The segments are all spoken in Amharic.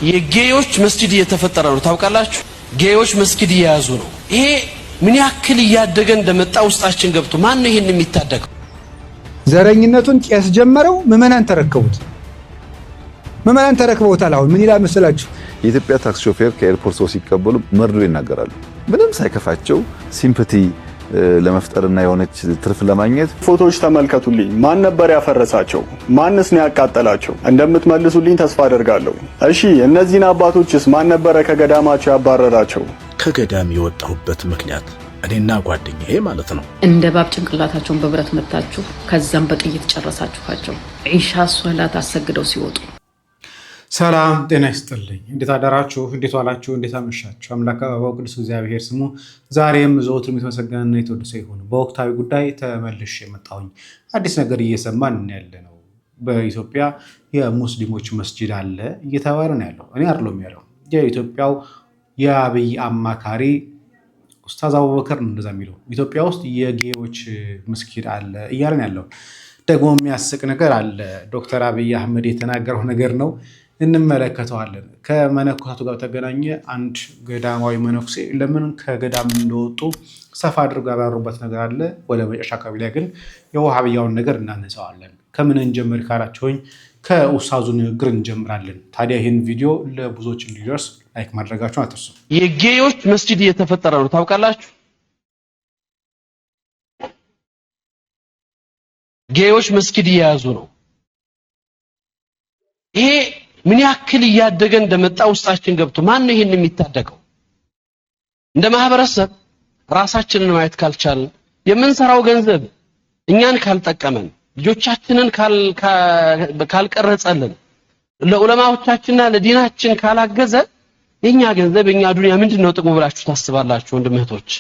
የጌዮች መስጂድ እየተፈጠረ ነው ታውቃላችሁ ጌዮች መስጊድ ያያዙ ነው ይሄ ምን ያክል ያደገ እንደመጣ ውስጣችን ገብቶ ማን ነው ይሄን የሚታደገው ዘረኝነቱን ቄስ ጀመረው ምዕመናን ተረክበውታል አሁን ምን ይላል መሰላችሁ የኢትዮጵያ ታክሲ ሾፌር ከኤርፖርት ሰው ሲቀበሉ መርዶ ይናገራሉ ምንም ሳይከፋቸው ሲምፓቲ ለመፍጠርና የሆነች ትርፍ ለማግኘት ፎቶዎች ተመልከቱልኝ ማን ነበር ያፈረሳቸው ማንስ ነው ያቃጠላቸው እንደምትመልሱልኝ ተስፋ አደርጋለሁ እሺ እነዚህን አባቶችስ ማን ነበር ከገዳማቸው ያባረራቸው ከገዳም የወጣሁበት ምክንያት እኔና ጓደኛዬ ማለት ነው እንደ ባብ ጭንቅላታቸውን በብረት መታችሁ ከዛም በጥይት ጨረሳችኋቸው ኢሻ ሶላት አሰግደው ሲወጡ ሰላም ጤና ይስጥልኝ እንዴት አደራችሁ እንዴት ዋላችሁ እንዴት አመሻችሁ አምላክ አበባው ቅዱስ እግዚአብሔር ስሙ ዛሬም ዘወትር የተመሰገነና የተወደሰ ይሁን በወቅታዊ ጉዳይ ተመልሼ መጣሁኝ አዲስ ነገር እየሰማን ያለነው በኢትዮጵያ የሙስሊሞች መስጂድ አለ እየተባለ ነው ያለው እኔ አይደለም ያለው የኢትዮጵያው የአብይ አማካሪ ኡስታዝ አቡበከር እንደዛ የሚለው ኢትዮጵያ ውስጥ የጌዮች መስጊድ አለ እያለ ነው ያለው ደግሞ የሚያስቅ ነገር አለ ዶክተር አብይ አህመድ የተናገረው ነገር ነው እንመለከተዋለን ከመነኮሳቱ ጋር ተገናኘ አንድ ገዳማዊ መነኩሴ ለምን ከገዳም እንደወጡ ሰፋ አድርገው ያባሩበት ነገር አለ ወደ መጨረሻ አካባቢ ላይ ግን የወሃቢያውን ነገር እናነሳዋለን ከምን እንጀምር ካላችሁኝ ከኡስታዙ ንግግር እንጀምራለን ታዲያ ይሄን ቪዲዮ ለብዙዎች እንዲደርስ ላይክ ማድረጋችሁን አትርሱ የጌዮች መስጂድ እየተፈጠረ ነው ታውቃላችሁ ጌዮች መስጊድ ያያዙ ነው ይሄ ምን ያክል ያደገ እንደመጣ ውስጣችን ገብቶ ማን ነው ይሄን የሚታደገው እንደ ማህበረሰብ ራሳችንን ማየት ካልቻልን የምንሰራው ገንዘብ እኛን ካልጠቀመን ልጆቻችንን ካልቀረጸልን ለዑለማዎቻችንና ለዲናችን ካላገዘ የኛ ገንዘብ የኛ ዱንያ ምንድነው ጥቅሙ ብላችሁ ታስባላችሁ ወንድምህቶች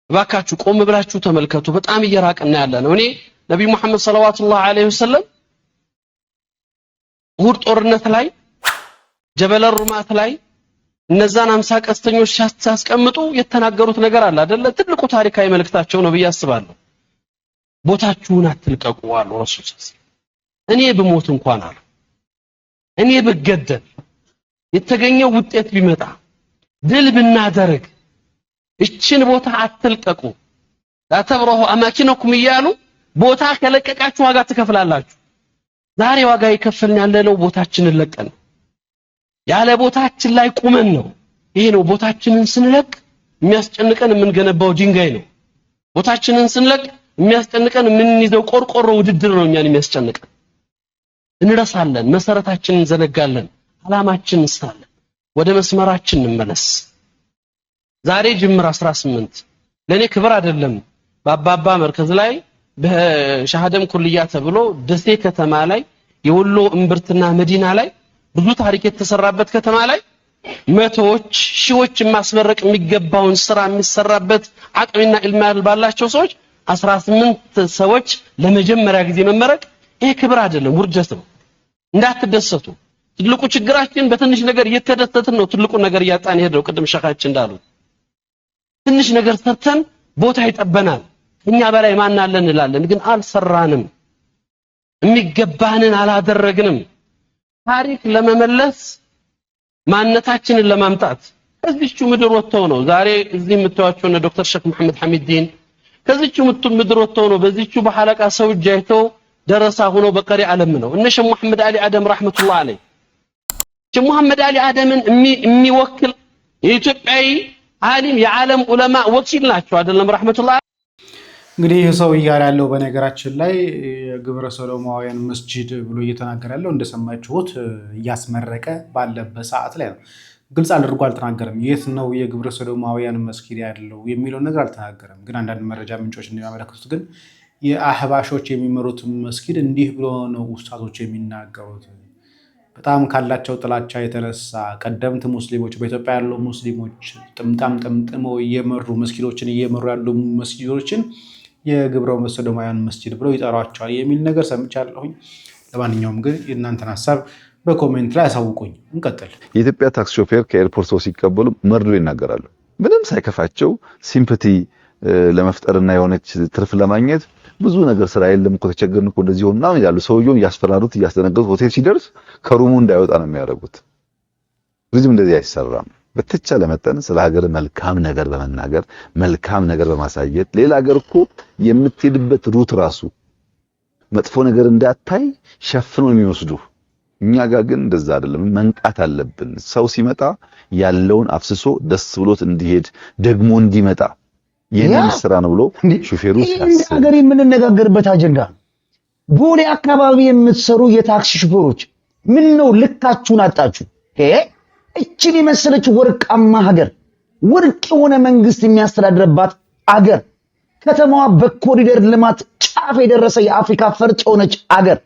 እባካችሁ ቆም ብላችሁ ተመልከቱ በጣም እየራቀና ያለ ነው እኔ ነብዩ መሐመድ ሰለላሁ ዐለይሂ ወሰለም ሁር ጦርነት ላይ ጀበል ሩማት ላይ እነዛን 50 ቀስተኞች ሲያስቀምጡ የተናገሩት ነገር አለ አይደለ ትልቁ ታሪካዊ መልእክታቸው ነው በያስባለሁ ቦታችሁን አትልቀቁ አሉ ረሱል እኔ በሞት እንኳን አሉ እኔ በገደል የተገኘው ውጤት ቢመጣ ድል ብናደርግ እቺን ቦታ አትልቀቁ ታተብረሁ አማኪነኩም ይያሉ ቦታ ከለቀቃችሁ ዋጋ ትከፍላላችሁ ዛሬ ዋጋ ይከፈልን ያለነው ቦታችንን ለቀን ያለ ቦታችን ላይ ቁመን ነው ይሄ ነው ቦታችንን ስንለቅ የሚያስጨንቀን የምንገነባው ድንጋይ ነው ቦታችንን ስንለቅ የሚያስጨንቀን የምንይዘው ቆርቆሮ ውድድር ነው እኛን የሚያስጨንቀን እንረሳለን መሰረታችንን እንዘነጋለን አላማችንን እንስታለን ወደ መስመራችን እንመለስ ዛሬ ጅምር 18 ለኔ ክብር አይደለም በአባባ መርከዝ ላይ በሻሃደም ኩልያ ተብሎ ደሴ ከተማ ላይ የወሎ እምብርትና መዲና ላይ ብዙ ታሪክ የተሰራበት ከተማ ላይ መቶዎች ሺዎች ማስመረቅ የሚገባውን ስራ የሚሰራበት አቅምና ኢልም ባላቸው ሰዎች 18 ሰዎች ለመጀመሪያ ጊዜ መመረቅ ይሄ ክብር አይደለም ውርደት ነው እንዳትደሰቱ ትልቁ ችግራችን በትንሽ ነገር እየተደሰትን ነው ትልቁ ነገር ያጣን ሄደው ቅድም ሸኻችን እንዳሉ ትንሽ ነገር ሰርተን ቦታ ይጠበናል እኛ በላይ ማን አለን እንላለን ግን አልሰራንም የሚገባንን አላደረግንም ታሪክ ለመመለስ ማንነታችንን ለማምጣት ከዚህቹ ምድር ወጥተው ነው ዛሬ እዚህ የምታዩቸው እነ ዶክተር ሼክ መሐመድ ሐሚዲን ከዚህቹ ምድር ወጥተው ነው በዚህቹ በሐለቃ ሰው ጃይተው ደረሳ ሆኖ በቀሪ ዓለም ነው እነ ሼክ መሐመድ አሊ አደም ረህመቱላህ አለይ ሼክ መሐመድ አሊ አደምን የሚወክል የኢትዮጵያዊ ዓሊም የዓለም ዑለማ ወኪል ናቸው አይደለም ረህመቱላህ እንግዲህ ሰው ያለው በነገራችን ላይ ግብረ ሰዶማውያን መስጂድ ብሎ እየተናገረ ያለው እንደሰማችሁት ያስመረቀ ባለበት ሰዓት ላይ ነው ግልጽ አድርጎ አልተናገረም የት ነው የግብረ ሰዶማውያን መስጊድ ያለው የሚለው ነገር አልተናገረም ግን አንዳንድ መረጃ ምንጮች እንደሚያመለክቱት ግን የአህባሾች የሚመሩት መስጊድ እንዲህ ብሎ ነው ኡስታዞች የሚናገሩት በጣም ካላቸው ጥላቻ የተነሳ ቀደምት ሙስሊሞች በኢትዮጵያ ያሉ ሙስሊሞች ጥምጣም ጠምጥመው እየመሩ መስጊዶችን እየመሩ ያሉ መስጊዶችን የግብረ ሰዶማውያን መስጊድ ብለው ይጠራቸዋል የሚል ነገር ሰምቻለሁኝ ለማንኛውም ግን የእናንተን ሐሳብ በኮሜንት ላይ አሳውቁኝ እንቀጥል የኢትዮጵያ ታክሲ ሾፌር ከኤርፖርት ሰው ሲቀበሉ መርዶ ይናገራሉ ምንም ሳይከፋቸው ሲምፓቲ ለመፍጠርና የሆነች ትርፍ ለማግኘት ብዙ ነገር ስራ የለም እኮ ተቸገርን እኮ እንደዚህ ሆነና ይላሉ ሰውየውን ያስፈራሩት ያስደነገጡት ሆቴል ሲደርስ ከሩሙ እንዳይወጣ ነው የሚያደርጉት ቱሪዝም እንደዚህ አይሰራም። በተቻለ መጠን ስለ ሀገር መልካም ነገር በመናገር መልካም ነገር በማሳየት ሌላ ሀገር እኮ የምትሄድበት ሩት ራሱ መጥፎ ነገር እንዳታይ ሸፍኖ የሚወስዱ እኛ ጋር ግን እንደዛ አይደለም። መንቃት አለብን። ሰው ሲመጣ ያለውን አፍስሶ ደስ ብሎት እንዲሄድ ደግሞ እንዲመጣ የኔም ስራ ነው ብሎ ሹፌሩ ሲያስብ ሀገር የምንነጋገርበት አጀንዳ ቦሌ አካባቢ የምትሰሩ የታክሲ ሹፌሮች ምን ነው ልካችሁን አጣችሁ? እቺን የመሰለች ወርቃማ ሀገር ወርቅ የሆነ መንግስት የሚያስተዳድርባት ሀገር ከተማዋ በኮሪደር ልማት ጫፍ የደረሰ የአፍሪካ ፈርጥ የሆነች ሀገር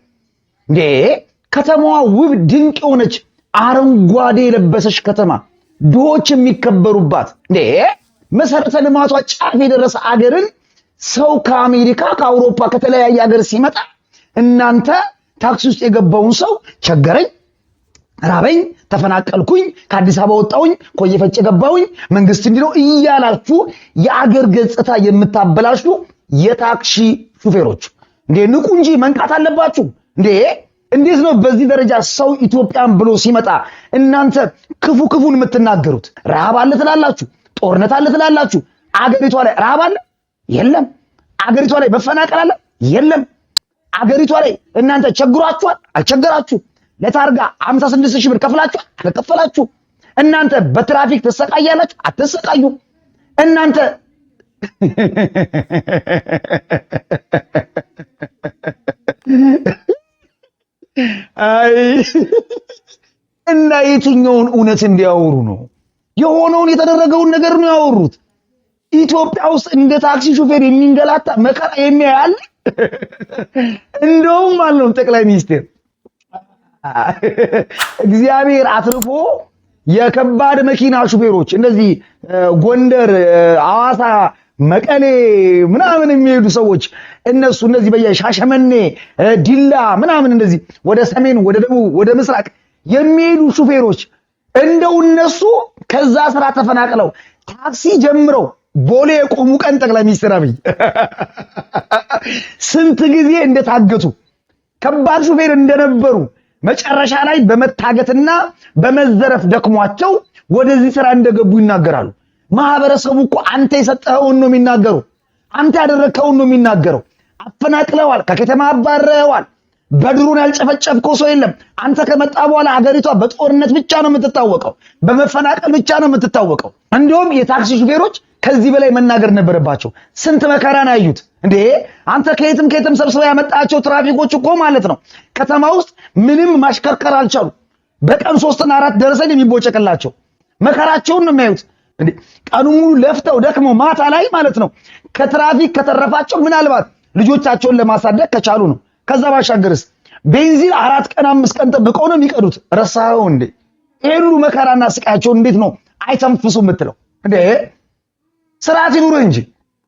ከተማዋ ውብ ድንቅ የሆነች አረንጓዴ የለበሰች ከተማ ድሆች የሚከበሩባት መሰረተ ልማቷ ጫፍ የደረሰ ሀገርን ሰው ከአሜሪካ ከአውሮፓ ከተለያየ ሀገር ሲመጣ እናንተ ታክሲ ውስጥ የገባውን ሰው ቸገረኝ፣ ራበኝ፣ ተፈናቀልኩኝ፣ ከአዲስ አበባ ወጣሁኝ፣ ኮየፈጭ ገባሁኝ፣ መንግስት እንዲለው እያላችሁ የአገር ገጽታ የምታበላሹ የታክሲ ሹፌሮች ንቁ እንጂ መንቃት አለባችሁ። እንዴት ነው በዚህ ደረጃ ሰው ኢትዮጵያን ብሎ ሲመጣ እናንተ ክፉን የምትናገሩት? ረሃብ አለ ትላላችሁ፣ ጦርነት አለ ትላላችሁ። አገሪቷ ላይ ረሃብ አለ? የለም። አገሪቷ ላይ መፈናቀል አለ? የለም። አገሪቷ ላይ እናንተ ቸግሯችኋል? አልቸገራችሁ። ለታርጋ 56,000 ብር ከፍላችሁ አልከፈላችሁ። እናንተ በትራፊክ ተሰቃያላችሁ? አትሰቃዩ። እናንተ እና የትኛውን እውነት እንዲያወሩ ነው? የሆነውን የተደረገውን ነገር ነው ያወሩት። ኢትዮጵያ ውስጥ እንደ ታክሲ ሹፌር የሚንገላታ መከራ የሚያያል እንደውም ማለት ጠቅላይ ሚኒስትር እግዚአብሔር አትርፎ የከባድ መኪና ሹፌሮች እንደዚህ ጎንደር፣ ሐዋሳ፣ መቀሌ ምናምን የሚሄዱ ሰዎች እነሱ እንደዚህ በየሻሸመኔ ዲላ ምናምን እንደዚህ ወደ ሰሜን፣ ወደ ደቡብ፣ ወደ ምስራቅ የሚሄዱ ሹፌሮች እንደው እነሱ ከዛ ስራ ተፈናቅለው ታክሲ ጀምረው ቦሌ የቆሙ ቀን ጠቅላይ ሚኒስትር አብይ ስንት ጊዜ እንደታገቱ ከባድ ሹፌር እንደነበሩ መጨረሻ ላይ በመታገትና በመዘረፍ ደክሟቸው ወደዚህ ስራ እንደገቡ ይናገራሉ። ማህበረሰቡ እኮ አንተ የሰጠኸውን ነው የሚናገረው፣ አንተ ያደረከውን ነው የሚናገረው። አፈናቅለዋል፣ ከከተማ አባረዋል። በድሩን ያልጨፈጨፍከው ሰው የለም። አንተ ከመጣ በኋላ ሀገሪቷ በጦርነት ብቻ ነው የምትታወቀው፣ በመፈናቀል ብቻ ነው የምትታወቀው። እንዲሁም የታክሲ ሹፌሮች ከዚህ በላይ መናገር ነበረባቸው። ስንት መከራን አዩት አንተ ከየትም ሰብስበው ያመጣቸው ትራፊኮች እኮ ማለት ነው ከተማ ውስጥ ምንም ማሽከርከር አልቻሉ። በቀን 3 እና 4 ደረሰኝ የሚቦጨቅላቸው መከራቸውን ነው የሚያዩት። ቀኑ ሙሉ ለፍተው ደክመው ማታ ላይ ማለት ነው ከትራፊክ ከተረፋቸው ምናልባት ልጆቻቸውን ለማሳደግ ከቻሉ ነው። ከዛ ባሻገርስ ቤንዚን 4 ቀን 5 ቀን ጠብቀው ነው የሚቀዱት። ረሳው ይሄን ሁሉ መከራና ስቃያቸው እንዴት ነው አይተንፍሱ የምትለው? ስርዓት ይኑር እንጂ።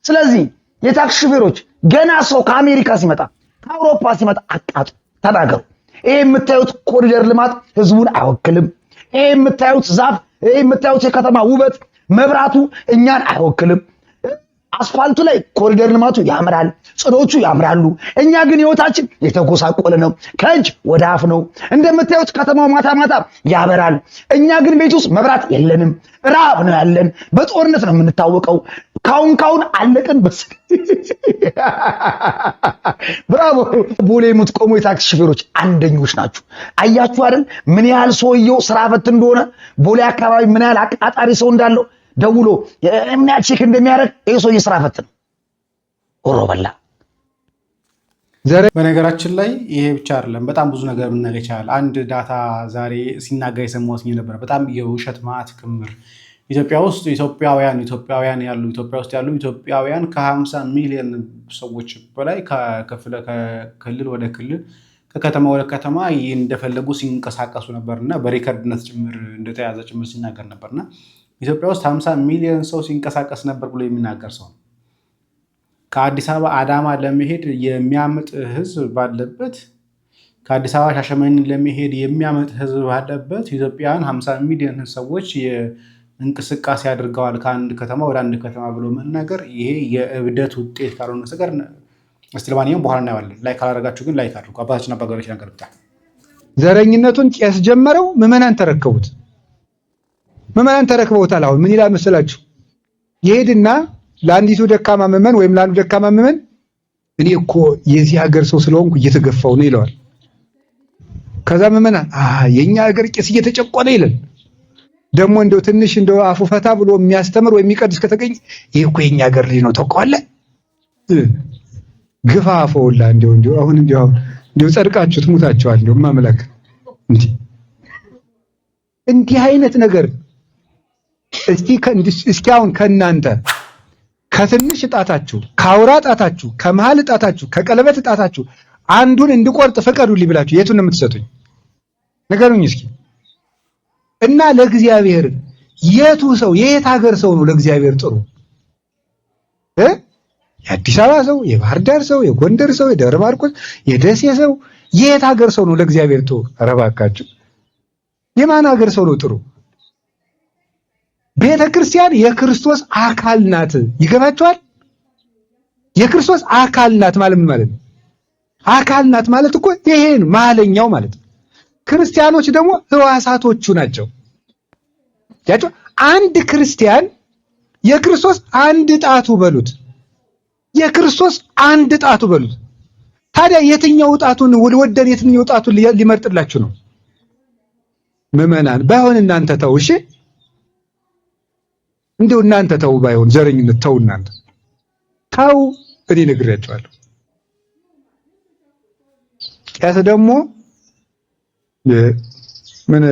ስለዚህ የታክሲ ሹፌሮች ገና ሰው ከአሜሪካ ሲመጣ ከአውሮፓ ሲመጣ አቃጡ፣ ተናገሩ። ይሄ የምታዩት ኮሪደር ልማት ህዝቡን አይወክልም። ይሄ የምታዩት ዛፍ፣ ይሄ የምታዩት የከተማ ውበት መብራቱ እኛን አይወክልም። አስፋልቱ ላይ ኮሪደር ልማቱ ያምራል፣ ጽዶቹ ያምራሉ። እኛ ግን ህይወታችን የተጎሳቆለ ነው፣ ከእጅ ወደ አፍ ነው። እንደምታዩት ከተማው ማታ ያበራል። እኛ ግን ቤት ውስጥ መብራት የለንም፣ ራብ ነው ያለን፣ በጦርነት ነው የምንታወቀው። ካሁን አለቅን። ብራቮ! ቦሌ የምትቆሙ የታክሲ ሹፌሮች አንደኞች ናችሁ። አያችሁ አይደል ምን ያህል ሰውየው ስራ ፈት እንደሆነ፣ ቦሌ አካባቢ ምን ያህል አቃጣሪ ሰው እንዳለው ደውሎ ምን ያህል ቼክ እንደሚያደርግ። ይሄ ሰውዬ ስራ ፈት ነው። ኦሮ በላ። በነገራችን ላይ ይሄ ብቻ አይደለም፣ በጣም ብዙ ነገር መናገር ይቻላል። አንድ ዳታ ዛሬ ሲናገር የሰማሁት ነበር። በጣም የውሸት ማዕት ክምር ኢትዮጵያ ውስጥ ኢትዮጵያውያን ያሉ ኢትዮጵያውያን ከ50 ሚሊዮን ሰዎች በላይ ከክልል ወደ ክልል ከከተማ ወደ ከተማ እንደፈለጉ ሲንቀሳቀሱ ነበርና በሪከርድነት ጭምር እንደተያዘ ጭምር ሲናገር ነበርና ኢትዮጵያ ውስጥ 50 ሚሊዮን ሰው ሲንቀሳቀስ ነበር ብሎ የሚናገር ሰው ከአዲስ አበባ አዳማ ለመሄድ የሚያመጥ ህዝብ ባለበት፣ ከአዲስ አበባ ሻሸመኔ ለመሄድ የሚያመጥ ህዝብ ባለበት ኢትዮጵያውያን 50 ሚሊዮን ሰዎች እንቅስቃሴ አድርገዋል ከአንድ ከተማ ወደ አንድ ከተማ ብሎ መናገር ይሄ የእብደት ውጤት ካልሆነ በስተቀር እስቲ ለማንኛውም በኋላ እናየዋለን። ላይክ ካላደረጋችሁ ግን ላይክ አድርጉ። አባታችን አባ ገብረኪዳን ገርብታ ዘረኝነቱን ቄስ ጀመረው፣ ምዕመናን ተረከቡት። ምዕመናን ተረክበውታል። አሁን ምን ይላል መሰላችሁ? ይሄድና ለአንዲቱ ደካማ ምዕመን ወይም ለአንዱ ደካማ ምዕመን እኔ እኮ የዚህ ሀገር ሰው ስለሆንኩ እየተገፋው ነው ይለዋል። ከዛ ምዕመናን የኛ ሀገር ቄስ እየተጨቆነ ይላል። ደግሞ እንደው ትንሽ እንደው አፉ ፈታ ብሎ የሚያስተምር ወይ የሚቀድስ ከተገኘ ይሄ እኮ የኛ ሀገር ልጅ ነው ታውቀዋለህ፣ ግፋ አፈውላ እንደው አሁን እንደው ጸድቃችሁ ትሙታችኋል እንደው ማመለክ እንዲህ አይነት ነገር እስኪ አሁን ከእናንተ ከትንሽ ጣታችሁ፣ ከአውራ ጣታችሁ፣ ከመሃል ጣታችሁ፣ ከቀለበት ጣታችሁ አንዱን እንድቆርጥ ፍቀዱልኝ ብላችሁ የቱን ነው የምትሰጡኝ? ንገሩኝ እስኪ። እና ለእግዚአብሔር የቱ ሰው የየት ሀገር ሰው ነው ለእግዚአብሔር ጥሩ? የአዲስ አበባ ሰው፣ የባህር ዳር ሰው፣ የጎንደር ሰው፣ የደብረ ማርቆስ፣ የደሴ ሰው፣ የየት ሀገር ሰው ነው ለእግዚአብሔር ጥሩ? ኧረ እባካችሁ የማን ሀገር ሰው ነው ጥሩ? ቤተ ክርስቲያን የክርስቶስ አካል ናት። ይገባችኋል? የክርስቶስ አካል ናት ማለት ምን ማለት ነው? አካል ናት ማለት እኮ ይሄ ነው መሀለኛው ማለት ነው። ክርስቲያኖች ደግሞ ሕዋሳቶቹ ናቸው። ያቸው አንድ ክርስቲያን የክርስቶስ አንድ ጣቱ በሉት፣ የክርስቶስ አንድ ጣቱ በሉት። ታዲያ የትኛው ጣቱን ወደን የትኛው ጣቱን ሊመርጥላችሁ ነው? ምዕመናን ባይሆን እናንተ ተው እሺ። እንደው እናንተ ተው፣ ባይሆን ዘረኝነት ተው፣ እናንተ ተው። እኔ ነግሬያቸዋለሁ። ቄስ ደግሞ ምን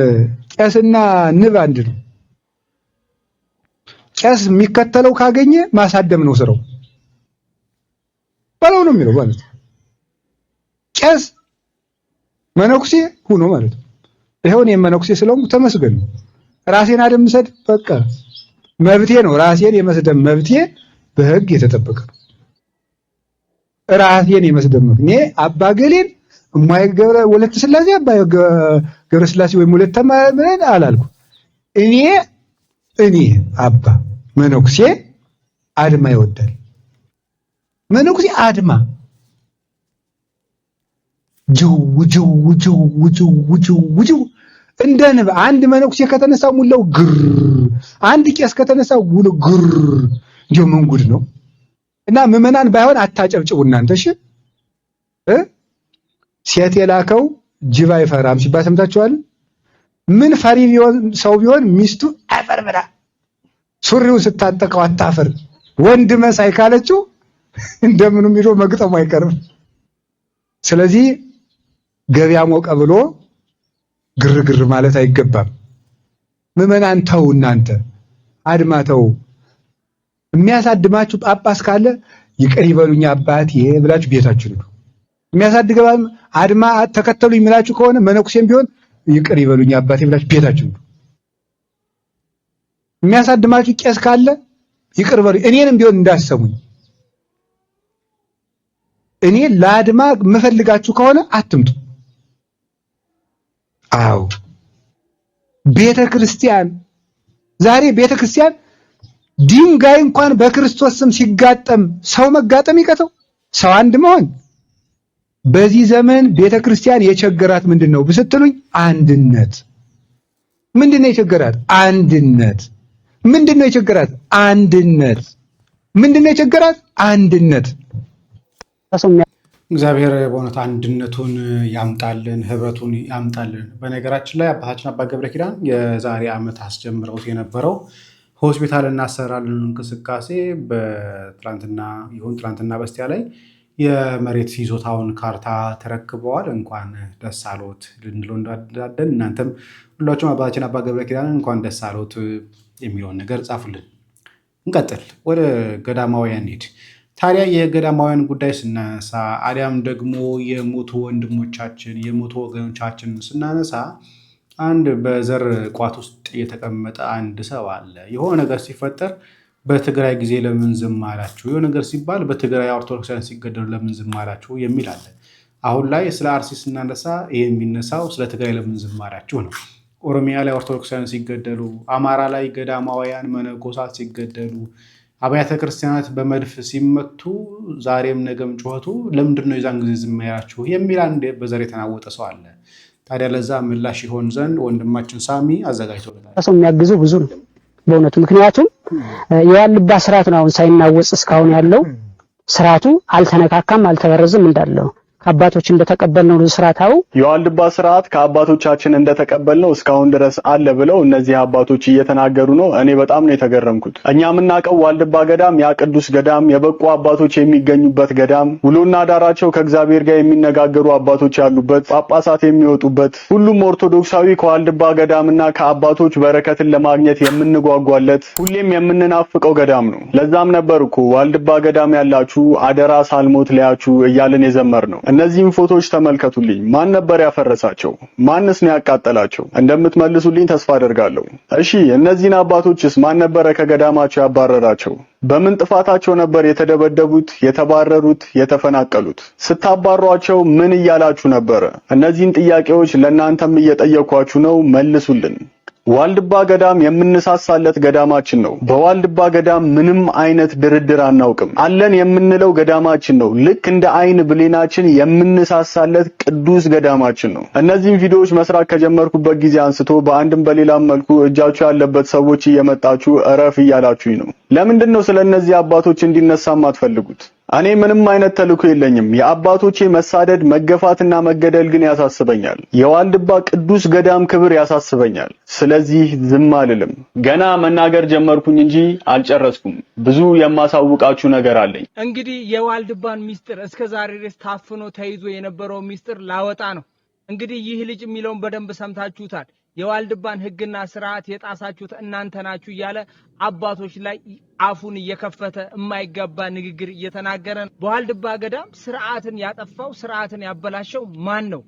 ቄስና ንብ አንድ ነው። ቄስ የሚከተለው ካገኘ ማሳደም ነው ስራው፣ በለው ነው የሚለው ማለት ነው። ቄስ መነኩሴ ሁኖ ማለት ነው። ይሄውን የመነኩሴ ስለሆንኩ ተመስገን ነው። ራሴን አደምሰድ በቃ መብቴ ነው። ራሴን የመስደም መብቴ በሕግ የተጠበቀ ነው። ራሴን የመስደም እኔ አባ ገሌን እማይ ገብረ ወለተ ስላሴ አባ ገብረ ስላሴ ወይም ወለተ ማርያም አላልኩ። እኔ አባ መነኩሴ አድማ ይወዳል። መነኩሴ አድማ ጅው እንደ ንብ አንድ መነኩሴ ከተነሳ ሙላው ግር፣ አንድ ቄስ ከተነሳ ሙሉ ግር። እንዴ ምን ጉድ ነው! እና ምዕመናን ባይሆን አታጨብጭቡ እናንተ እሺ። ሴት የላከው ጅብ አይፈራም ሲባል ሰምታችኋል። ምን ፈሪ ቢሆን ሰው ቢሆን ሚስቱ አፈር ብላ ሱሪውን ስታጠቀው አታፈር ወንድ መሳይ ካለችው እንደምንም ሄዶ መግጠሙ አይቀርም። ስለዚህ ገበያ ሞቀ ብሎ ግርግር ማለት አይገባም። ምዕመናን ተው፣ እናንተ አድማ ተው። የሚያሳድማችሁ ጳጳስ ካለ ይቅር ይበሉኝ አባቴ ብላችሁ ቤታችሁ ነው። የሚያሳድገው አድማ ተከተሉ የሚላችሁ ከሆነ መነኩሴም ቢሆን ይቅር ይበሉኝ አባቴ ብላችሁ ቤታችሁ ነው። የሚያሳድማችሁ ቄስ ካለ ይቅር በሉኝ፣ እኔንም ቢሆን እንዳሰሙኝ። እኔ ለአድማ የምፈልጋችሁ ከሆነ አትምጡ። አዎ ቤተክርስቲያን ዛሬ ቤተክርስቲያን ድንጋይ እንኳን በክርስቶስ ስም ሲጋጠም ሰው መጋጠም ይቀተው ሰው አንድ መሆን። በዚህ ዘመን ቤተክርስቲያን የቸገራት ምንድነው ብስትሉኝ፣ አንድነት። ምንድነው የቸገራት? አንድነት። ምንድነው የቸገራት? አንድነት። ምንድነው የቸገራት? አንድነት። እግዚአብሔር በእውነት አንድነቱን ያምጣልን፣ ህብረቱን ያምጣልን። በነገራችን ላይ አባታችን አባ ገብረ ኪዳን የዛሬ ዓመት አስጀምረውት የነበረው ሆስፒታል እናሰራለን እንቅስቃሴ ትላንትና በስቲያ ላይ የመሬት ይዞታውን ካርታ ተረክበዋል። እንኳን ደስ አሎት ልንለው እንዳለን እናንተም ሁላችሁም አባታችን አባ ገብረ ኪዳን እንኳን ደስ አሎት የሚለውን ነገር ጻፉልን። እንቀጥል፣ ወደ ገዳማውያን እንሂድ። ታዲያ የገዳማውያን ጉዳይ ስናነሳ አሊያም ደግሞ የሞቱ ወንድሞቻችን የሞቱ ወገኖቻችን ስናነሳ አንድ በዘር ቋት ውስጥ የተቀመጠ አንድ ሰው አለ። የሆነ ነገር ሲፈጠር በትግራይ ጊዜ ለምን ዝም አላችሁ፣ የሆነ ነገር ሲባል በትግራይ ኦርቶዶክሳውያን ሲገደሉ ለምን ዝም አላችሁ የሚል አለ። አሁን ላይ ስለ አርሲ ስናነሳ ይሄ የሚነሳው ስለ ትግራይ ለምን ዝም አላችሁ ነው። ኦሮሚያ ላይ ኦርቶዶክሳውያን ሲገደሉ፣ አማራ ላይ ገዳማውያን መነኮሳት ሲገደሉ፣ አብያተ ክርስቲያናት በመድፍ ሲመቱ ዛሬም ነገም ጩኸቱ ለምንድን ነው የዛን ጊዜ ዝም ያላችሁ የሚል አንድ በዘር የተናወጠ ሰው አለ። ታዲያ ለዛ ምላሽ ይሆን ዘንድ ወንድማችን ሳሚ አዘጋጅቶልናል። ሰው የሚያግዘው ብዙ ነው በእውነቱ። ምክንያቱም የዋልድባ ስርዓት ነው አሁን ሳይናወጽ እስካሁን ያለው ስርዓቱ አልተነካካም አልተበረዘም እንዳለው ከአባቶች እንደተቀበልነው ስርዓታው የዋልድባ ስርዓት ከአባቶቻችን እንደተቀበልነው እስካሁን ድረስ አለ ብለው እነዚህ አባቶች እየተናገሩ ነው። እኔ በጣም ነው የተገረምኩት። እኛ የምናውቀው ዋልድባ ገዳም ያ ቅዱስ ገዳም የበቁ አባቶች የሚገኙበት ገዳም፣ ውሎና ዳራቸው ከእግዚአብሔር ጋር የሚነጋገሩ አባቶች ያሉበት፣ ጳጳሳት የሚወጡበት፣ ሁሉም ኦርቶዶክሳዊ ከዋልድባ ገዳምና ከአባቶች በረከትን ለማግኘት የምንጓጓለት ሁሌም የምንናፍቀው ገዳም ነው። ለዛም ነበር እኮ ዋልድባ ገዳም ያላችሁ አደራ ሳልሞት ለያችሁ እያልን የዘመር ነው። እነዚህን ፎቶዎች ተመልከቱልኝ። ማን ነበር ያፈረሳቸው? ማንስ ነው ያቃጠላቸው? እንደምትመልሱልኝ ተስፋ አደርጋለሁ። እሺ እነዚህን አባቶችስ ማን ነበር ከገዳማቸው ያባረራቸው? በምን ጥፋታቸው ነበር የተደበደቡት፣ የተባረሩት፣ የተፈናቀሉት? ስታባሯቸው ምን እያላችሁ ነበር? እነዚህን ጥያቄዎች ለእናንተም እየጠየኳችሁ ነው። መልሱልን። ዋልድባ ገዳም የምንሳሳለት ገዳማችን ነው። በዋልድባ ገዳም ምንም አይነት ድርድር አናውቅም። አለን የምንለው ገዳማችን ነው። ልክ እንደ አይን ብሌናችን የምንሳሳለት ቅዱስ ገዳማችን ነው። እነዚህን ቪዲዮዎች መስራት ከጀመርኩበት ጊዜ አንስቶ በአንድም በሌላም መልኩ እጃችሁ ያለበት ሰዎች እየመጣችሁ እረፍ እያላችሁኝ ነው። ለምንድን ነው ስለነዚህ አባቶች እንዲነሳ የማትፈልጉት? እኔ ምንም አይነት ተልእኮ የለኝም። የአባቶቼ መሳደድ፣ መገፋትና መገደል ግን ያሳስበኛል። የዋልድባ ቅዱስ ገዳም ክብር ያሳስበኛል። ስለዚህ ዝም አልልም። ገና መናገር ጀመርኩኝ እንጂ አልጨረስኩም። ብዙ የማሳውቃችሁ ነገር አለኝ። እንግዲህ የዋልድባን ሚስጥር እስከዛሬ ድረስ ታፍኖ ተይዞ የነበረው ሚስጥር ላወጣ ነው። እንግዲህ ይህ ልጅ የሚለውን በደንብ ሰምታችሁታል። የዋልድባን ሕግና ስርዓት የጣሳችሁት እናንተ ናችሁ እያለ አባቶች ላይ አፉን እየከፈተ የማይገባ ንግግር እየተናገረ ነው። በዋልድባ ገዳም ስርዓትን ያጠፋው ስርዓትን ያበላሸው ማን ነው?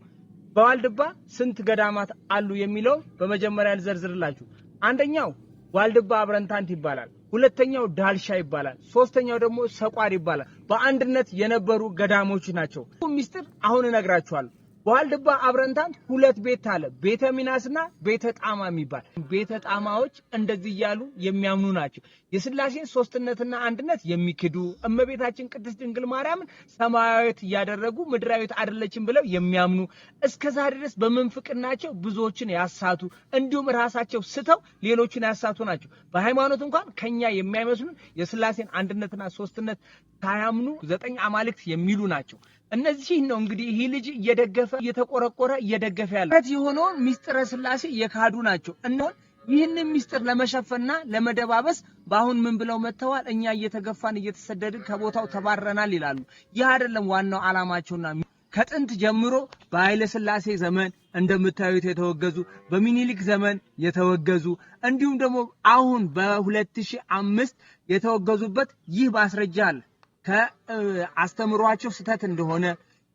በዋልድባ ስንት ገዳማት አሉ የሚለው በመጀመሪያ ልዘርዝርላችሁ። አንደኛው ዋልድባ አብረንታንት ይባላል። ሁለተኛው ዳልሻ ይባላል። ሶስተኛው ደግሞ ሰቋር ይባላል። በአንድነት የነበሩ ገዳሞች ናቸው። ሚስጥር አሁን እነግራችኋለሁ። በዋልድባ አብረንታንት ሁለት ቤት አለ። ቤተ ሚናስና ቤተ ጣማ የሚባል። ቤተ ጣማዎች እንደዚህ እያሉ የሚያምኑ ናቸው። የሥላሴን ሶስትነትና አንድነት የሚክዱ እመቤታችን ቅድስት ድንግል ማርያምን ሰማያዊት እያደረጉ ምድራዊት አይደለችም ብለው የሚያምኑ እስከዛሬ ድረስ በመንፍቅናቸው ብዙዎችን ያሳቱ እንዲሁም ራሳቸው ስተው ሌሎችን ያሳቱ ናቸው። በሃይማኖት እንኳን ከኛ የሚያመስሉን የሥላሴን አንድነትና ሶስትነት ሳያምኑ 9 አማልክት የሚሉ ናቸው። እነዚህ ነው እንግዲህ ይህ ልጅ እየደገፈ እየተቆረቆረ እየደገፈ ያለ የሆነውን ሚስጥረ ሥላሴ የካዱ ናቸው። እና ይህንን ሚስጥር ለመሸፈንና ለመደባበስ በአሁን ምን ብለው መተዋል? እኛ እየተገፋን እየተሰደድን ከቦታው ተባረናል ይላሉ። ይህ አይደለም ዋናው ዓላማቸውና ከጥንት ጀምሮ በኃይለ ሥላሴ ዘመን እንደምታዩት የተወገዙ፣ በሚኒሊክ ዘመን የተወገዙ እንዲሁም ደግሞ አሁን በ2005 የተወገዙበት ይህ ማስረጃ አለ። ከአስተምሯቸው ስተት እንደሆነ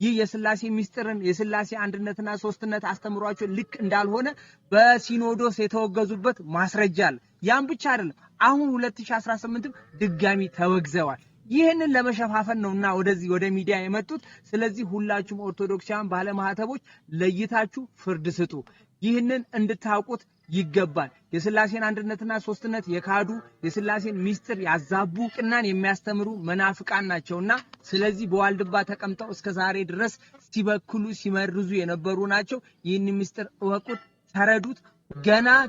ይህ የሥላሴ ሚስጥርን የሥላሴ አንድነትና ሶስትነት አስተምሯቸው ልክ እንዳልሆነ በሲኖዶስ የተወገዙበት ማስረጃ አለ። ያን ብቻ አይደለም፣ አሁን 2018 ድጋሚ ተወግዘዋል። ይህንን ለመሸፋፈን ነውና ወደዚህ ወደ ሚዲያ የመጡት። ስለዚህ ሁላችሁም ኦርቶዶክሳውያን ባለማህተቦች ለይታችሁ ፍርድ ስጡ። ይህንን እንድታውቁት ይገባል። የሥላሴን አንድነትና ሶስትነት የካዱ የሥላሴን ሚስጥር ያዛቡ ቅናን የሚያስተምሩ መናፍቃን ናቸውና ስለዚህ በዋልድባ ተቀምጠው እስከዛሬ ድረስ ሲበክሉ ሲመርዙ የነበሩ ናቸው። ይህን ሚስጥር እወቁት፣ ተረዱት።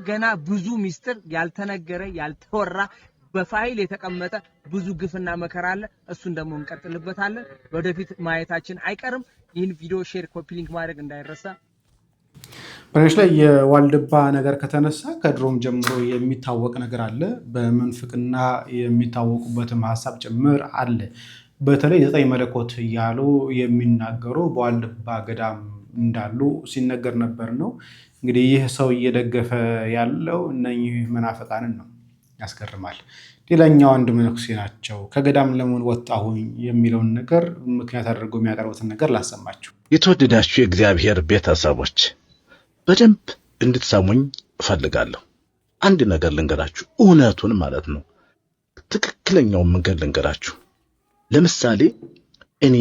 ገና ብዙ ሚስጥር ያልተነገረ ያልተወራ በፋይል የተቀመጠ ብዙ ግፍና መከራ አለ። እሱን ደግሞ እንቀጥልበታለን። ወደፊት ማየታችን አይቀርም። ይህን ቪዲዮ ሼር፣ ኮፒ ሊንክ ማድረግ እንዳይረሳ። በነገሮች ላይ የዋልድባ ነገር ከተነሳ ከድሮም ጀምሮ የሚታወቅ ነገር አለ። በምንፍቅና የሚታወቁበትም ሀሳብ ጭምር አለ። በተለይ 9 መለኮት እያሉ የሚናገሩ በዋልድባ ገዳም እንዳሉ ሲነገር ነበር ነው። እንግዲህ ይህ ሰው እየደገፈ ያለው እነኚህ መናፍቃንን ነው። ያስገርማል። ሌላኛው አንድ መነኩሴ ናቸው። ከገዳም ለምን ወጣሁኝ የሚለውን ነገር ምክንያት አድርገው የሚያቀርቡትን ነገር ላሰማችሁ። የተወደዳችሁ የእግዚአብሔር ቤተሰቦች በደንብ እንድትሰሙኝ እፈልጋለሁ። አንድ ነገር ልንገራችሁ፣ እውነቱን ማለት ነው። ትክክለኛውን መንገድ ልንገራችሁ። ለምሳሌ እኔ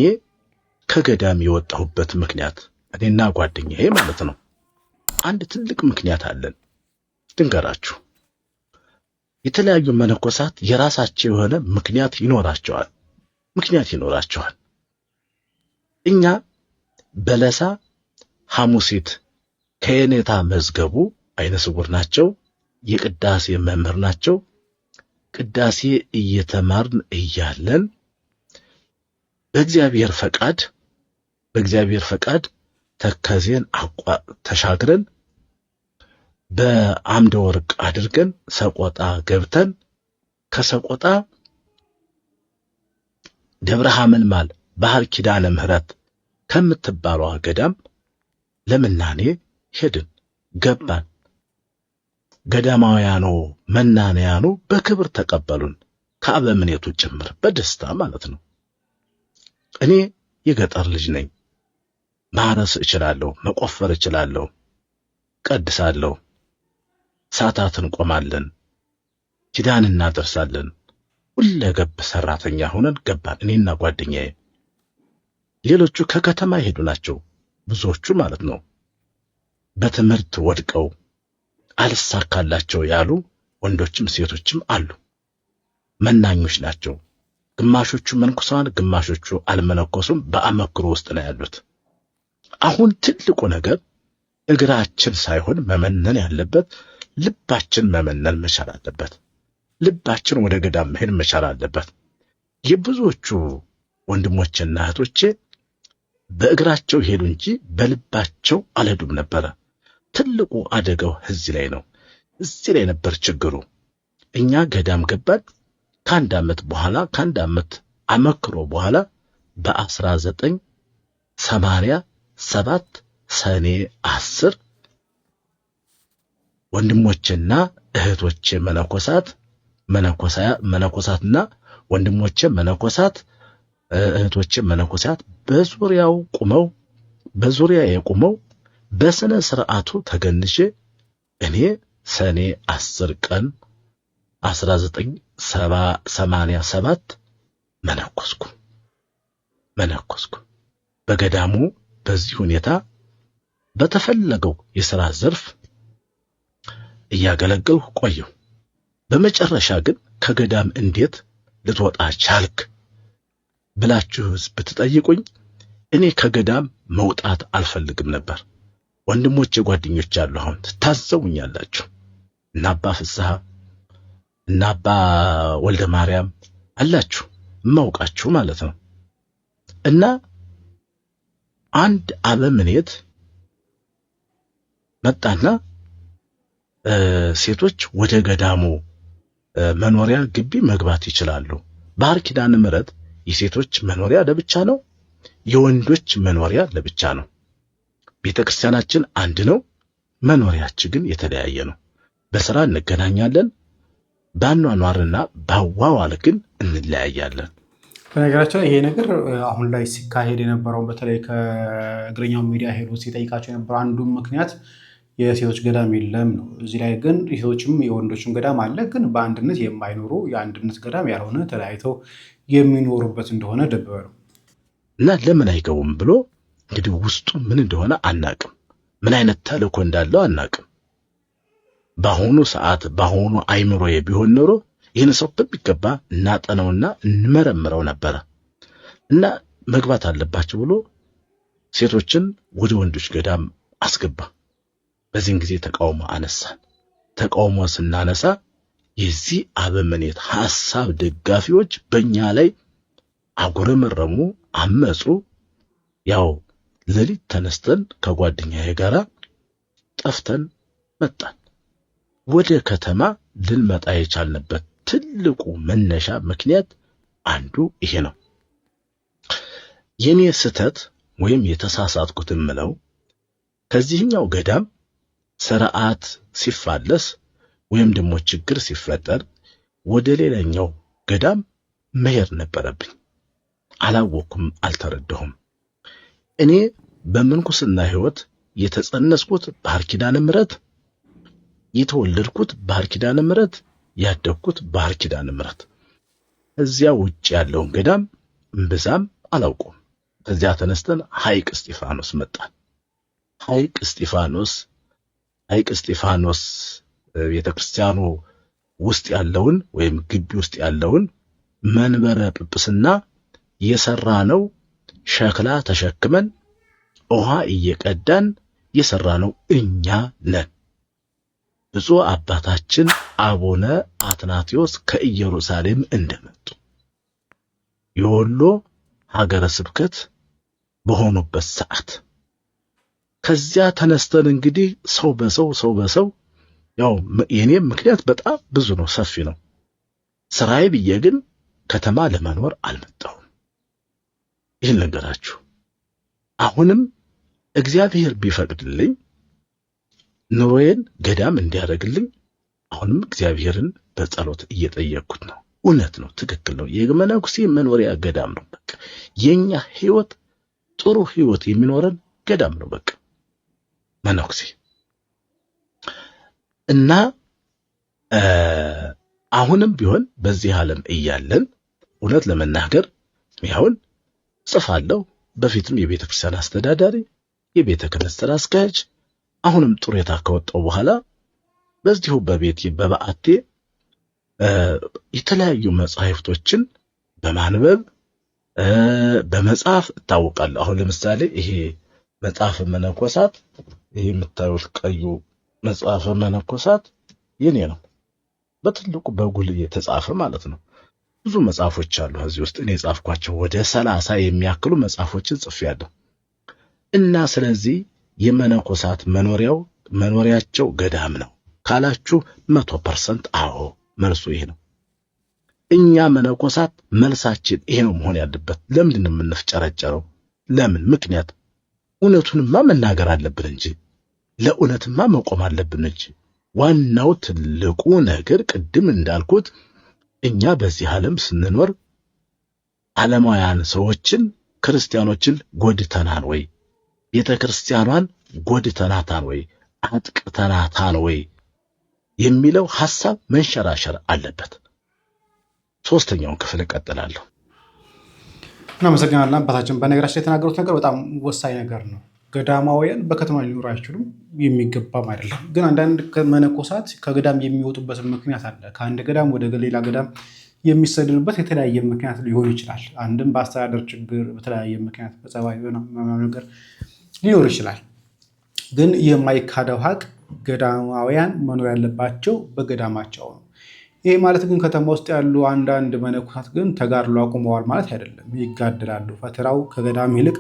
ከገዳም የወጣሁበት ምክንያት እኔና ጓደኛዬ ማለት ነው አንድ ትልቅ ምክንያት አለን። ልንገራችሁ። የተለያዩ መነኮሳት የራሳቸው የሆነ ምክንያት ይኖራቸዋል። እኛ በለሳ ሐሙሲት ከየኔታ መዝገቡ አይነ ስውር ናቸው። የቅዳሴ መምህር ናቸው። ቅዳሴ እየተማርን እያለን በእግዚአብሔር ፈቃድ ተከዜን ተሻግረን በአምደ ወርቅ አድርገን ሰቆጣ ገብተን ከሰቆጣ ደብረ ሐመልማል ባህር ኪዳነ ምህረት ከምትባለው ገዳም ለምናኔ ሄድን ገባን። ገዳማውያኑ መናንያኑ በክብር ተቀበሉን፣ ከአበምኔቱ ጭምር በደስታ ማለት ነው። እኔ የገጠር ልጅ ነኝ። ማረስ እችላለሁ፣ መቆፈር እችላለሁ፣ ቀድሳለሁ፣ ሰዓታትን ቆማለን፣ ኪዳን እናደርሳለን። ሁለገብ ሰራተኛ ሆነን ገባን፣ እኔና ጓደኛዬ። ሌሎቹ ከከተማ ሄዱ ናቸው፣ ብዙዎቹ ማለት ነው። በትምህርት ወድቀው አልሳካላቸው ያሉ ወንዶችም ሴቶችም አሉ። መናኞች ናቸው። ግማሾቹ መንኩሰዋን፣ ግማሾቹ አልመነኮሱም። በአመክሮ ውስጥ ነው ያሉት። አሁን ትልቁ ነገር እግራችን ሳይሆን መመነን ያለበት ልባችን መመነን መቻል አለበት። ልባችን ወደ ገዳም መሄድ መቻል አለበት። የብዙዎቹ ወንድሞችና እህቶቼ በእግራቸው ሄዱ እንጂ በልባቸው አልሄዱም ነበረ። ትልቁ አደጋው እዚህ ላይ ነው። እዚህ ላይ ነበር ችግሩ። እኛ ገዳም ገባን። ከአንድ ዓመት አመክሮ በኋላ በ1987 ሰኔ 10 ወንድሞቼና እህቶቼ መነኮሳትና ወንድሞቼ መነኮሳት እህቶቼ መነኮሳት በዙሪያዬ ቆመው በስነ ስርዓቱ ተገንሼ እኔ ሰኔ 10 ቀን 1987 መነኮስኩ። በገዳሙ በዚህ ሁኔታ በተፈለገው የሥራ ዘርፍ እያገለገልኩ ቆየሁ። በመጨረሻ ግን ከገዳም እንዴት ልትወጣ ቻልክ ብላችሁ ብትጠይቁኝ እኔ ከገዳም መውጣት አልፈልግም ነበር። ወንድሞቼ ጓደኞች አሉ፣ አሁን ትታዘቡኛላችሁ። እና አባ ፍስሐ እና አባ ወልደ ማርያም አላችሁ ማውቃችሁ ማለት ነው። እና አንድ አበምኔት መጣና ሴቶች ወደ ገዳሙ መኖሪያ ግቢ መግባት ይችላሉ። ባህር ኪዳነ ምህረት የሴቶች መኖሪያ ለብቻ ነው፣ የወንዶች መኖሪያ ለብቻ ነው። ቤተክርስቲያናችን አንድ ነው፣ መኖሪያችን ግን የተለያየ ነው። በስራ እንገናኛለን፣ ባኗኗርና ባዋዋል ግን እንለያያለን። በነገራችን ላይ ይሄ ነገር አሁን ላይ ሲካሄድ የነበረው በተለይ ከእግረኛው ሚዲያ ሄዶ ሲጠይቃቸው የነበረው አንዱ ምክንያት የሴቶች ገዳም የለም ነው። እዚህ ላይ ግን የሴቶችም የወንዶችም ገዳም አለ፣ ግን በአንድነት የማይኖሩ የአንድነት ገዳም ያልሆነ ተለያይተው የሚኖሩበት እንደሆነ ደበበ ነው። እና ለምን አይገቡም ብሎ እንግዲህ ውስጡ ምን እንደሆነ አናቅም፣ ምን አይነት ተልእኮ እንዳለው አናቅም። በአሁኑ ሰዓት በአሁኑ አይምሮዬ ቢሆን ኖሮ ይህን ሰው በሚገባ እናጠነውና እንመረምረው ነበረ። እና መግባት አለባቸው ብሎ ሴቶችን ወደ ወንዶች ገዳም አስገባ። በዚህን ጊዜ ተቃውሞ አነሳን። ተቃውሞ ስናነሳ የዚህ አበምኔት ሐሳብ ደጋፊዎች በእኛ ላይ አጉረመረሙ፣ አመጹ። ያው ሌሊት ተነስተን ከጓደኛዬ ጋር ጠፍተን መጣን። ወደ ከተማ ልንመጣ የቻልንበት ትልቁ መነሻ ምክንያት አንዱ ይሄ ነው። የኔ ስህተት ወይም የተሳሳትኩት ምለው ከዚህኛው ገዳም ስርዓት ሲፋለስ ወይም ደግሞ ችግር ሲፈጠር ወደ ሌላኛው ገዳም መሄድ ነበረብኝ። አላወኩም፣ አልተረዳሁም። እኔ በምንኩስና ሕይወት የተጸነስኩት ባህር ኪዳነ ምህረት፣ የተወለድኩት ባህር ኪዳነ ምህረት፣ ያደግኩት ባህር ኪዳነ ምህረት። እዚያ ውጭ ያለውን ገዳም እምብዛም አላውቀውም። ከዚያ ተነስተን ሐይቅ እስጢፋኖስ መጣን። ሐይቅ እስጢፋኖስ ቤተክርስቲያኑ ውስጥ ያለውን ወይም ግቢ ውስጥ ያለውን መንበረ ጵጵስና የሰራነው ሸክላ ተሸክመን ውሃ እየቀዳን የሰራነው እኛ ነን። ብፁዕ አባታችን አቡነ አትናቴዎስ ከኢየሩሳሌም እንደመጡ የወሎ ሀገረ ስብከት በሆኑበት ሰዓት ከዚያ ተነስተን እንግዲህ ሰው በሰው ያው የኔም ምክንያት በጣም ብዙ ነው፣ ሰፊ ነው። ስራዬ ብዬ ግን ከተማ ለመኖር አልመጣሁም። ይህን ነገራችሁ። አሁንም እግዚአብሔር ቢፈቅድልኝ ኑሮዬን ገዳም እንዲያደርግልኝ አሁንም እግዚአብሔርን በጸሎት እየጠየቅኩት ነው። እውነት ነው፣ ትክክል ነው። የመነኩሴ መኖሪያ ገዳም ነው። በቃ የኛ ህይወት ጥሩ ህይወት የሚኖረን ገዳም ነው። በቃ መነኩሴ እና አሁንም ቢሆን በዚህ ዓለም እያለን እውነት ለመናገር ይሁን ጽፋለሁ። በፊትም የቤተ ክርስቲያን አስተዳዳሪ፣ የቤተ ክህነት ስራ አስኪያጅ፣ አሁንም ጡረታ ከወጣው በኋላ በዚሁ በቤቴ በበዓቴ የተለያዩ መጻሕፍቶችን በማንበብ በመጻፍ እታወቃለሁ። አሁን ለምሳሌ ይሄ መጽሐፈ መነኮሳት፣ ይሄ የምታዩት ቀዩ መጽሐፈ መነኮሳት የኔ ነው። በትልቁ በጉልህ የተጻፈ ማለት ነው። ብዙ መጽሐፎች አሉ እዚህ ውስጥ እኔ ጻፍኳቸው ወደ 30 የሚያክሉ መጽሐፎችን ጽፌያለሁ። እና ስለዚህ የመነኮሳት መኖሪያቸው ገዳም ነው ካላችሁ 100% አዎ መልሱ ይሄ ነው። እኛ መነኮሳት መልሳችን ይሄ ነው መሆን ያለበት። ለምንድን ነው የምንፍጨረጨረው? ለምን? ምክንያት እውነቱንማ መናገር አለብን እንጂ ለእውነትማ መቆም አለብን እንጂ። ዋናው ትልቁ ነገር ቅድም እንዳልኩት እኛ በዚህ ዓለም ስንኖር ዓለማውያን ሰዎችን ክርስቲያኖችን ጎድተናል ወይ? ቤተክርስቲያኗን ጎድተናታን ወይ? አጥቅተናታን ወይ የሚለው ሐሳብ መንሸራሸር አለበት። ሶስተኛውን ክፍል እቀጥላለሁ። እናመሰግናለን አባታችን። በነገራችን ላይ የተናገሩት ነገር በጣም ወሳኝ ነገር ነው። ገዳማውያን በከተማ ሊኖሩ አይችሉም፣ የሚገባም አይደለም። ግን አንዳንድ መነኮሳት ከገዳም የሚወጡበት ምክንያት አለ። ከአንድ ገዳም ወደ ሌላ ገዳም የሚሰደዱበት የተለያየ ምክንያት ሊሆን ይችላል። አንድም በአስተዳደር ችግር፣ በተለያየ ምክንያት በጸባይ ነገር ሊኖር ይችላል። ግን የማይካደው ሀቅ ገዳማውያን መኖር ያለባቸው በገዳማቸው ነው። ይሄ ማለት ግን ከተማ ውስጥ ያሉ አንዳንድ መነኮሳት ግን ተጋድሎ አቁመዋል ማለት አይደለም። ይጋደላሉ። ፈተራው ከገዳም ይልቅ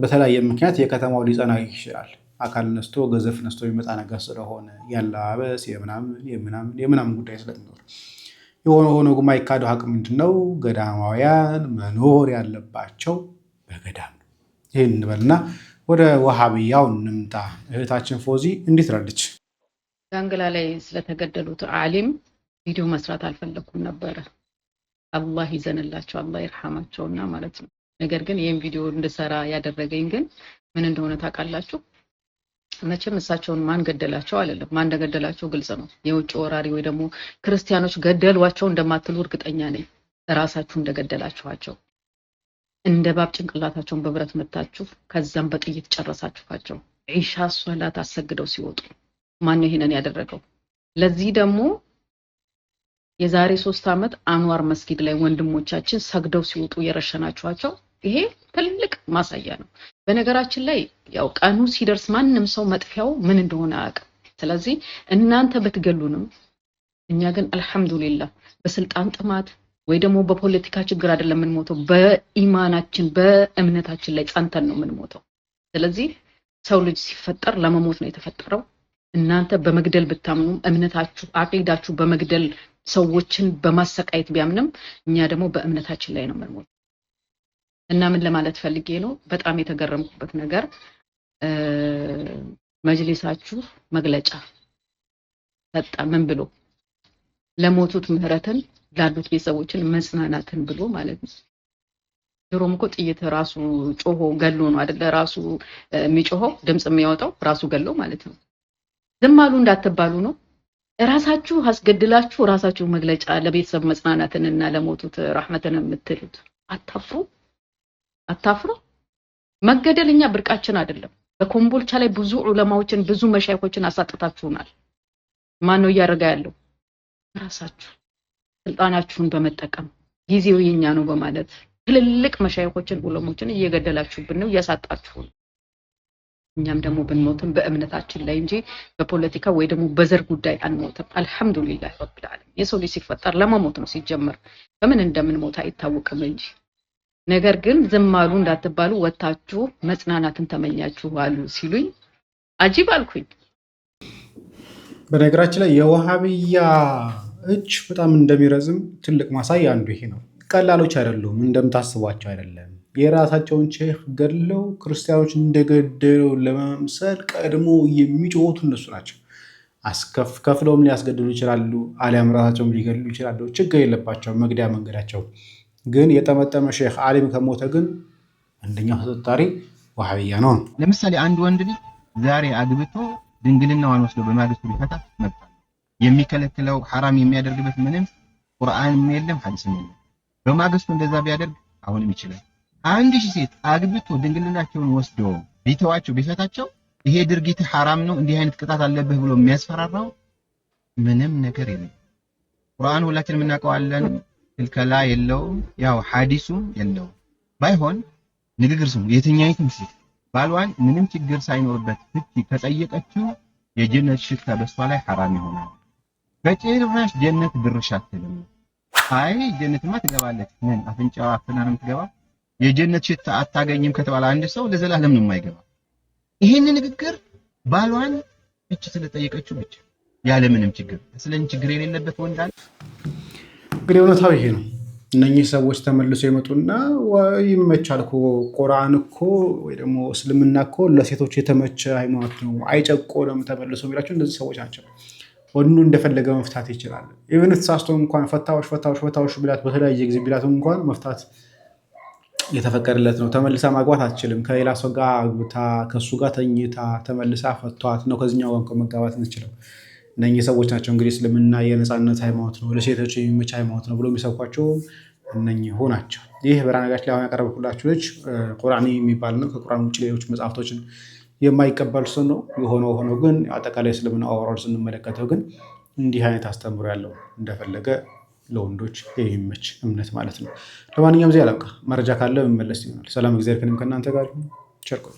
በተለያየ ምክንያት የከተማው ሊጸና ይችላል። አካል ነስቶ ገዘፍ ነስቶ የሚመጣ ነገር ስለሆነ ያለባበስ የምናምን ጉዳይ ስለሚኖር የሆነ ሆኖ የማይካደው ሀቅ ምንድነው? ገዳማውያን መኖር ያለባቸው በገዳም ነው። ይህን እንበልና ወደ ወሃቢያው እንምጣ። እህታችን ፎዚ እንዴት ትላለች? ዳንግላ ላይ ስለተገደሉት ዓሊም ቪዲዮ መስራት አልፈለኩም ነበር። አላህ ይዘንላቸው፣ አላህ ይርሐማቸውና ማለት ነው። ነገር ግን ይሄን ቪዲዮ እንድሰራ ያደረገኝ ግን ምን እንደሆነ ታውቃላችሁ? መቼም እሳቸውን ማን ገደላቸው አይደለም፣ ማን እንደገደላቸው ግልጽ ነው። የውጭ ወራሪ ወይ ደግሞ ክርስቲያኖች ገደሏቸው እንደማትሉ እርግጠኛ ነኝ። ራሳችሁ እንደገደላችኋቸው እንደ ባብ ጭንቅላታቸውን በብረት መታችሁ ከዛም በጥይት ጨረሳችኋቸው። ዒሻ ሶላት አሰግደው ሲወጡ ማን ነው ይሄንን ያደረገው? ለዚህ ደግሞ የዛሬ 3 ዓመት አንዋር መስጊድ ላይ ወንድሞቻችን ሰግደው ሲወጡ የረሸናችኋቸው ይሄ ትልቅ ማሳያ ነው። በነገራችን ላይ ያው ቀኑ ሲደርስ ማንም ሰው መጥፊያው ምን እንደሆነ አያውቅም። ስለዚህ እናንተ በትገሉንም እኛ ግን አልহামዱሊላህ በስልጣን ጥማት ወይ ደግሞ በፖለቲካ ችግር አይደለም የምንሞተው፣ በኢማናችን በእምነታችን ላይ ጸንተን ነው የምንሞተው። ስለዚህ ሰው ልጅ ሲፈጠር ለመሞት ነው የተፈጠረው። እናንተ በመግደል ብታምኑም እምነታችሁ አቂዳችሁ በመግደል ሰዎችን በማሰቃየት ቢያምንም እኛ ደግሞ በእምነታችን ላይ ነው የምንሞተው። እና ምን ለማለት ፈልጌ ነው በጣም የተገረምኩበት ነገር መጅሊሳችሁ መግለጫ ሰጣ። ምን ብሎ? ለሞቱት ምህረትን ላሉት ቤተሰቦችን መጽናናትን ብሎ ማለት ነው። ድሮም እኮ ጥይት ራሱ ጮሆ ገሎ ነው አይደለ? ራሱ የሚጮኸው ድምጽ የሚያወጣው ራሱ ገሎ ማለት ነው። ዝም አሉ እንዳትባሉ ነው። ራሳችሁ አስገድላችሁ ራሳችሁ መግለጫ ለቤተሰብ መጽናናትንና ለሞቱት ረህመትን የምትሉት አታፍሩ? መገደልኛ ብርቃችን አይደለም። በኮምቦልቻ ላይ ብዙ ዑለማዎችን ብዙ መሻይኾችን አሳጥታችሁናል። ማን ነው እያደረገ ያለው? ራሳችሁ ስልጣናችሁን በመጠቀም ጊዜው የኛ ነው በማለት ትልልቅ መሻይኾችን ዑለሞችን እየገደላችሁብን ነው፣ እያሳጣችሁን። እኛም ደግሞ ብንሞትም በእምነታችን ላይ እንጂ በፖለቲካ ወይ ደግሞ በዘር ጉዳይ አንሞትም። አልহামዱሊላህ ረብል ዓለሚን። የሰው ልጅ ሲፈጠር ለመሞት ነው ሲጀመር፣ በምን እንደምንሞት አይታወቅም እንጂ። ነገር ግን ዝም አሉ እንዳትባሉ ወጣችሁ መጽናናትን ተመኛችሁ አሉ ሲሉኝ አጂብ አልኩኝ። በነገራችን ላይ የወሃቢያ እጅ በጣም እንደሚረዝም ትልቅ ማሳያ አንዱ ይሄ ነው። ቀላሎች አይደሉም፣ እንደምታስቧቸው አይደለም። የራሳቸውን ሼህ ገድለው ክርስቲያኖች እንደገደለው ለመምሰል ቀድሞ የሚጮሁት እነሱ ናቸው። ከፍለውም ሊያስገድሉ ይችላሉ፣ አሊያም ራሳቸውም ሊገድሉ ይችላሉ። ችግር የለባቸውም፣ መግደያ መንገዳቸው። ግን የጠመጠመ ሼህ ዓሊም ከሞተ ግን አንደኛው ተጠርጣሪ ወሃቢያ ነው። ለምሳሌ አንድ ወንድ ልጅ ዛሬ አግብቶ ድንግልናዋን ወስዶ በማግስቱ ሊፈታ መብት አለው። የሚከለክለው ሐራም የሚያደርግበት ምንም ቁርአንም የለም ሐዲስም የለም። በማግስቱ እንደዛ ቢያደርግ አሁንም ይችላል። አንድ ሺህ ሴት አግብቶ ድንግልናቸውን ወስዶ ቢተዋቸው ቢፈታቸው ይሄ ድርጊት ሐራም ነው እንዲህ አይነት ቅጣት አለብህ ብሎ የሚያስፈራራው ምንም ነገር የለም። ቁርአን ሁላችንም እናውቀዋለን፣ ክልከላ የለውም፣ ያው ሐዲሱም የለውም። ባይሆን ንግግር ስሙ የትኛይቱም ሴት ባሏን ምንም ችግር ሳይኖርበት ፍቺ ከጠየቀችው የጀነት ሽታ በሷ ላይ ሐራም ይሆናል። በጭራሽ ጀነት ድርሽ አትልም። አይ ጀነትማ ትገባለች፣ ምን አፍንጫዋ አፍና ነው የምትገባ፣ የጀነት ሽታ አታገኝም ከተባለ አንድ ሰው ለዘላለም ነው የማይገባ። ይሄን ንግግር ባሏን እቺ ስለጠየቀችው ብቻ ያለ ምንም ችግር ስለዚህ ችግር የሌለበት ወንድ አለ። እንግዲህ እውነታው ይሄ ነው። እነኚህ ሰዎች ተመልሶ ይመጡና ይመቻል እኮ ቁርአን እኮ ወይ ደግሞ እስልምና እኮ ለሴቶች የተመቸ ሃይማኖት ነው አይጨቆንም ተመልሶ የሚላቸው እንደዚህ ሰዎች ናቸው። ወንዱ እንደፈለገ መፍታት ይችላል። ኢቭን ተሳስቶ እንኳን ፈታዎች ቢላት በተለያየ ጊዜ ቢላት እንኳን መፍታት የተፈቀደለት ነው። ተመልሳ ማግባት አትችልም። ከሌላ ሰው ጋር አግብታ ከሱ ጋር ተኝታ ተመልሳ ፈቷት ነው ከዚህኛው ጋር መጋባት እንችላለን። እነኚህ ሰዎች ናቸው እንግዲህ እስልምና የነፃነት ሃይማኖት ነው ለሴቶች የሚመች ሃይማኖት ነው ብሎ የሚሰብኳቸው እነኚህ ናቸው። ይህ በራነጋችን ላይ አሁን ያቀረብኩላችሁ ልጅ ቁርአኒ የሚባል ነው። ከቁርአን ውጭ ሌሎች መጽሐፍቶችን የማይቀበል ሰው ነው። የሆነው ሆኖ ግን አጠቃላይ እስልምና ኦቨርኦል ስንመለከተው ግን እንዲህ አይነት አስተምሮ ያለው እንደፈለገ ለወንዶች የሚመች እምነት ማለት ነው። ለማንኛውም ዚህ አላውቃ መረጃ ካለ መመለስ ይሆናል። ሰላም እግዚአብሔር ከእናንተ ጋር ይሁን። ቸር ቆዩ።